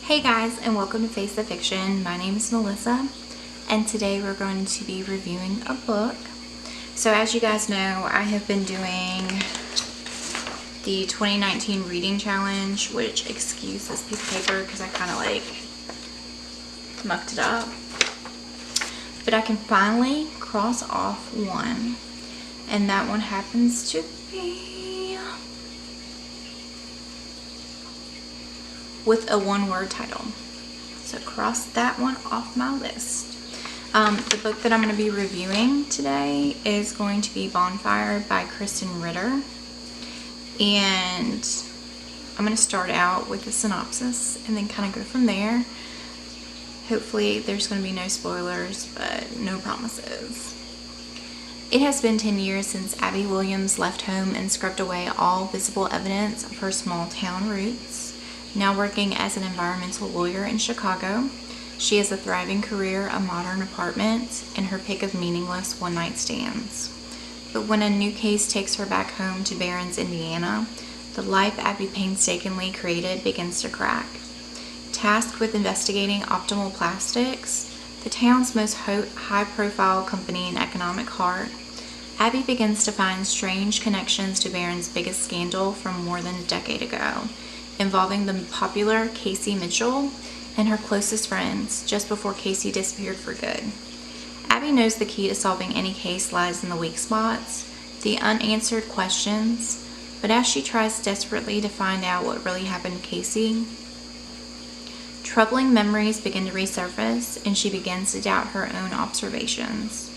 Hey guys, and welcome to Face of Fiction. My name is Melissa, and today we're going to be reviewing a book. So as you guys know, I have been doing the 2019 reading challenge, which, excuse this piece of paper because I kind of like mucked it up. But I can finally cross off one, and that one happens to be with a one-word title. So cross that one off my list. The book that I'm going to be reviewing today is going to be Bonfire by Krysten Ritter. And I'm going to start out with the synopsis and then kind of go from there. Hopefully there's going to be no spoilers, but no promises. It has been 10 years since Abby Williams left home and scrubbed away all visible evidence of her small town roots. Now working as an environmental lawyer in Chicago, she has a thriving career, a modern apartment, and her pick of meaningless one-night stands. But when a new case takes her back home to Barron's, Indiana, the life Abby painstakingly created begins to crack. Tasked with investigating Optimal Plastics, the town's most high-profile company and economic heart, Abby begins to find strange connections to Barron's biggest scandal from more than a decade ago, involving the popular Casey Mitchell and her closest friends just before Casey disappeared for good. Abby knows the key to solving any case lies in the weak spots, the unanswered questions, but as she tries desperately to find out what really happened to Casey, troubling memories begin to resurface and she begins to doubt her own observations.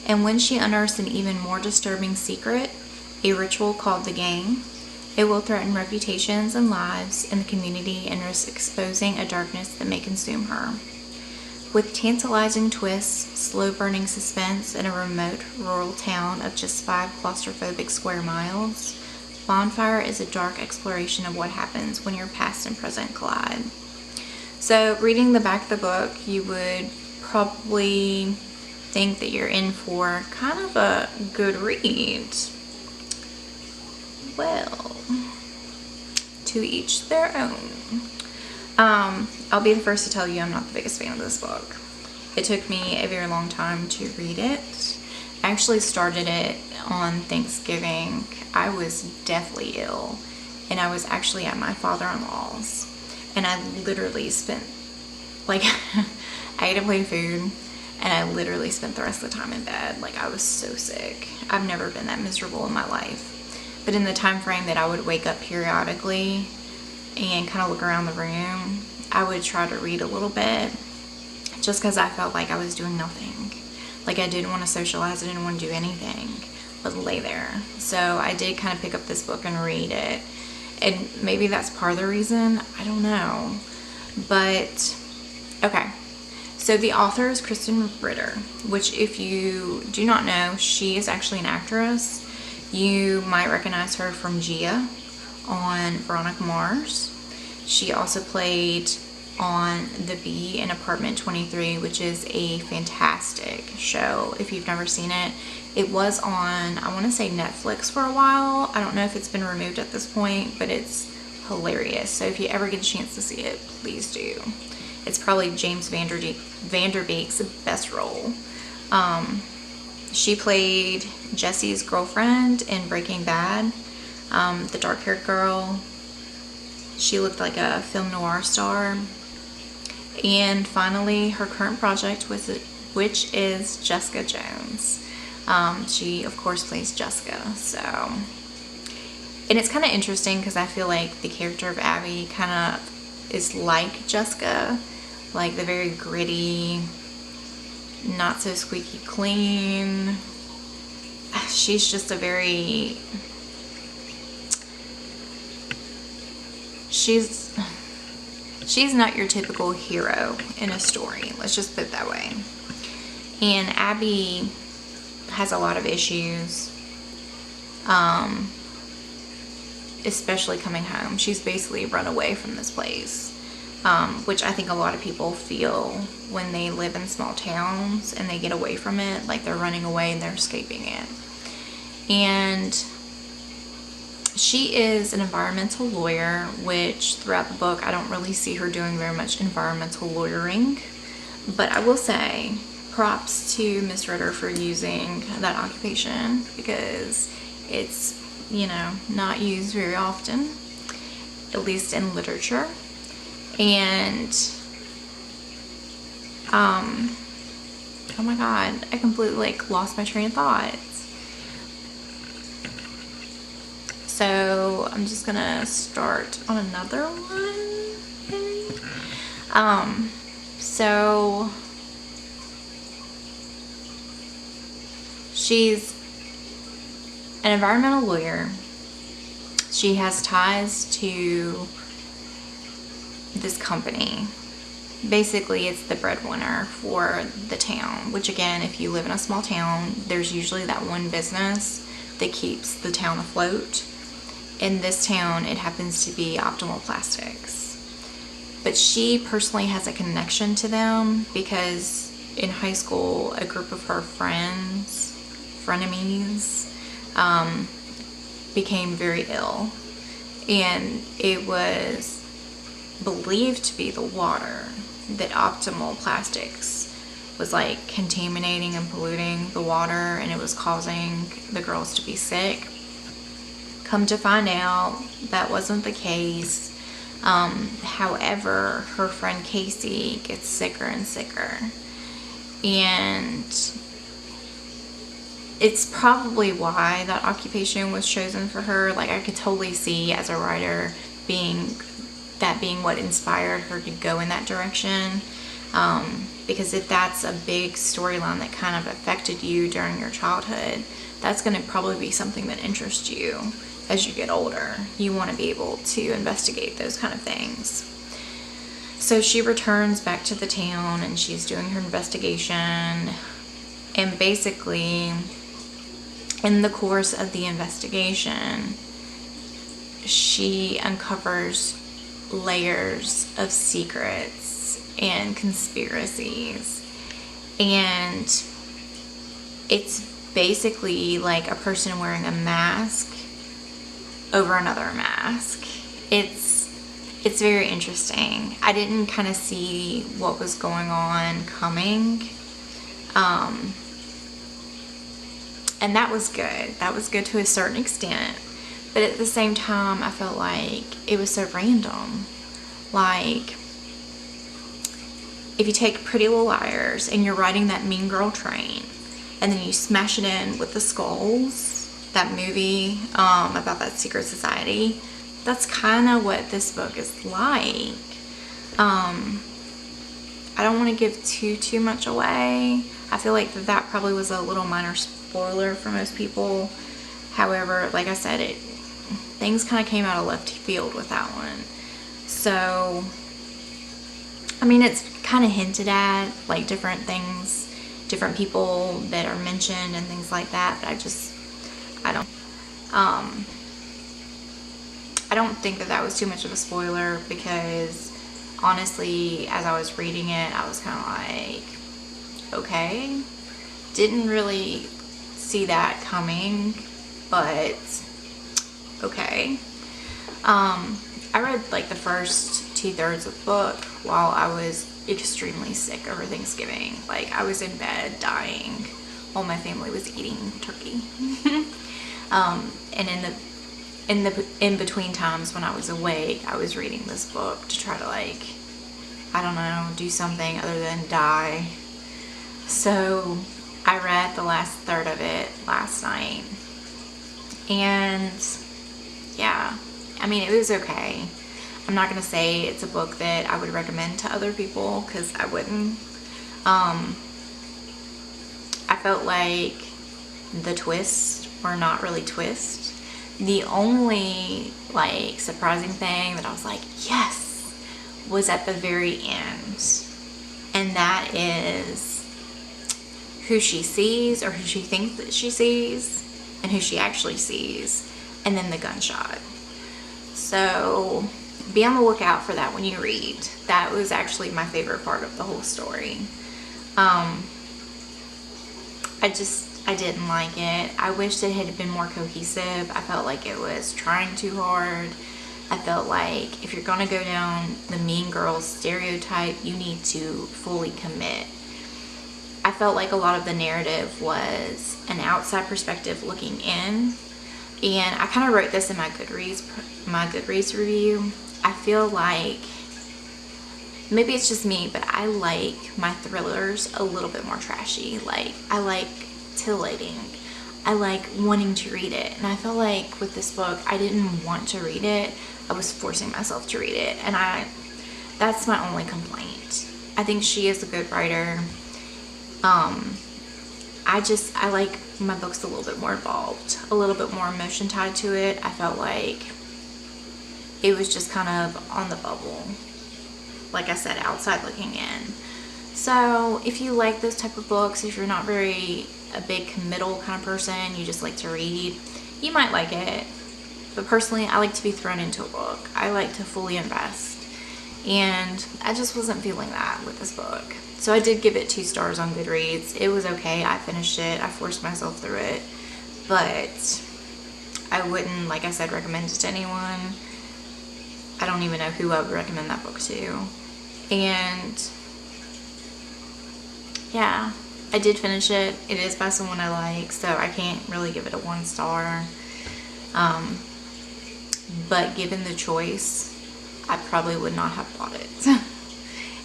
And when she unearths an even more disturbing secret, a ritual called the Gang, it will threaten reputations and lives in the community and risk exposing a darkness that may consume her. With tantalizing twists, slow-burning suspense in a remote rural town of just 5 claustrophobic square miles, Bonfire is a dark exploration of what happens when your past and present collide. So reading the back of the book, you would probably think that you're in for kind of a good read. Well, to each their own. I'll be the first to tell you I'm not the biggest fan of this book. It took me a very long time to read it. I actually started it on Thanksgiving. I was deathly ill, and I was actually at my father-in-law's, and I literally spent, like, I ate a plate of food, and I literally spent the rest of the time in bed. Like, I was so sick. I've never been that miserable in my life. But in the time frame that I would wake up periodically and kind of look around the room, I would try to read a little bit just because I felt like I was doing nothing. Like, I didn't want to socialize, I didn't want to do anything but lay there. So I did kind of pick up this book and read it. And maybe that's part of the reason, I don't know. But, okay. So the author is Krysten Ritter, which, if you do not know, she is actually an actress. You might recognize her from Gia on Veronica Mars. She also played on The Bee in Apartment 23, which is a fantastic show if you've never seen it. It was on, I want to say, Netflix for a while. I don't know if it's been removed at this point, but it's hilarious. So if you ever get a chance to see it, please do. It's probably James Vanderbeek's best role. She played Jesse's girlfriend in Breaking Bad, the dark-haired girl. She looked like a film noir star. And finally, her current project, which is Jessica Jones. She, of course, plays Jessica. So, and it's kind of interesting because I feel like the character of Abby kind of is like Jessica, like the very gritty, not so squeaky clean. She's just a very, she's not your typical hero in a story, let's just put it that way. And Abby has a lot of issues, especially coming home. She's basically run away from this place, which I think a lot of people feel when they live in small towns and they get away from it, like they're running away and they're escaping it. And she is an environmental lawyer, which throughout the book I don't really see her doing very much environmental lawyering. But I will say props to Miss Ritter for using that occupation, because it's, you know, not used very often, at least in literature. And oh my god, I completely like lost my train of thought. So I'm just gonna start on another one. So she's an environmental lawyer. She has ties to this company. Basically, it's the breadwinner for the town, which again, if you live in a small town, there's usually that one business that keeps the town afloat. In this town, it happens to be Optimal Plastics. But she personally has a connection to them because in high school, a group of her frenemies, became very ill. And it was believed to be the water that Optimal Plastics was like contaminating and polluting the water, and it was causing the girls to be sick. Come to find out, that wasn't the case. However, her friend Casey gets sicker and sicker, and it's probably why that occupation was chosen for her. Like, I could totally see as a writer being what inspired her to go in that direction. Because if that's a big storyline that kind of affected you during your childhood, that's going to probably be something that interests you as you get older. You want to be able to investigate those kind of things. So she returns back to the town and she's doing her investigation, and basically in the course of the investigation she uncovers layers of secrets and conspiracies, and it's basically like a person wearing a mask over another mask. It's very interesting. I didn't kind of see what was going on coming, and that was good. That was good to a certain extent. But at the same time, I felt like it was so random. Like, if you take Pretty Little Liars and you're riding that Mean Girl train, and then you smash it in with The Skulls, that movie about that secret society, that's kind of what this book is like. I don't want to give too much away. I feel like that probably was a little minor spoiler for most people. However, like I said, things kind of came out of left field with that one. So, I mean, it's kind of hinted at, like different things, different people that are mentioned and things like that. But I don't think that was too much of a spoiler, because honestly, as I was reading it, I was kind of like, okay, didn't really see that coming, but okay. I read like the first 2/3 of the book while I was extremely sick over Thanksgiving. Like, I was in bed dying while my family was eating turkey. And in between times when I was awake, I was reading this book to try to, like, I don't know, do something other than die. So I read the last third of it last night, and yeah, I mean, it was okay. I'm not gonna say it's a book that I would recommend to other people, because I wouldn't. I felt like the twists were not really twists. The only, like, surprising thing that I was like, yes, was at the very end, and that is who she sees, or who she thinks that she sees, and who she actually sees, and then the gunshot. So be on the lookout for that when you read. That was actually my favorite part of the whole story. I didn't like it. I wished it had been more cohesive. I felt like it was trying too hard. I felt like if you're gonna go down the mean girl stereotype, you need to fully commit. I felt like a lot of the narrative was an outside perspective looking in, and I kind of wrote this in my Goodreads review. I feel like maybe it's just me, but I like my thrillers a little bit more trashy. Like, I like titillating. I like wanting to read it. And I feel like with this book, I didn't want to read it. I was forcing myself to read it. And that's my only complaint. I think she is a good writer. I like my books a little bit more involved, a little bit more emotion tied to it. I felt like it was just kind of on the bubble. Like I said, outside looking in. So if you like those type of books, if you're not a big committal kind of person, you just like to read, you might like it. But personally, I like to be thrown into a book. I like to fully invest. And I just wasn't feeling that with this book. So I did give it 2 stars on Goodreads. It was okay. I finished it. I forced myself through it. But I wouldn't, like I said, recommend it to anyone. I don't even know who I would recommend that book to. And yeah, I did finish it. It is by someone I like, so I can't really give it a 1 star. But given the choice, I probably would not have bought it.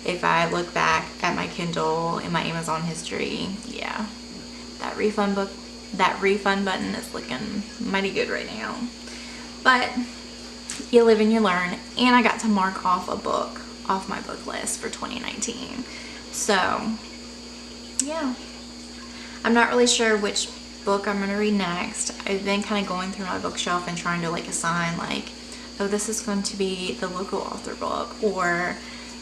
If I look back at my Kindle and my Amazon history, yeah, that refund button is looking mighty good right now. But you live and you learn, and I got to mark off a book off my book list for 2019. So yeah, I'm not really sure which book I'm gonna read next. I've been kind of going through my bookshelf and trying to like assign, like, oh, this is going to be the local author book, or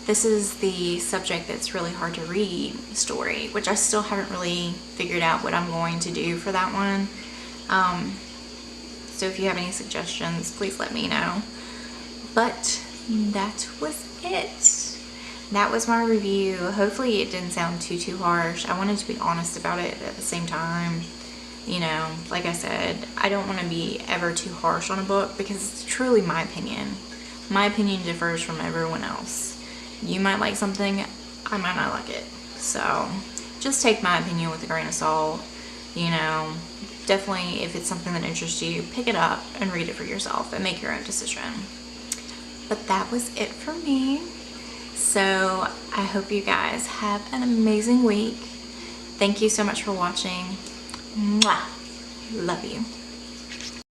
this is the subject that's really hard to read story, which I still haven't really figured out what I'm going to do for that one. So if you have any suggestions, please let me know. But that was it. That was my review. Hopefully it didn't sound too harsh. I wanted to be honest about it at the same time. You know, like I said, I don't want to be ever too harsh on a book because it's truly my opinion. My opinion differs from everyone else. You might like something, I might not like it. So just take my opinion with a grain of salt. You know, definitely if it's something that interests you, pick it up and read it for yourself and make your own decision. But that was it for me. So I hope you guys have an amazing week. Thank you so much for watching. Mwah. Love you.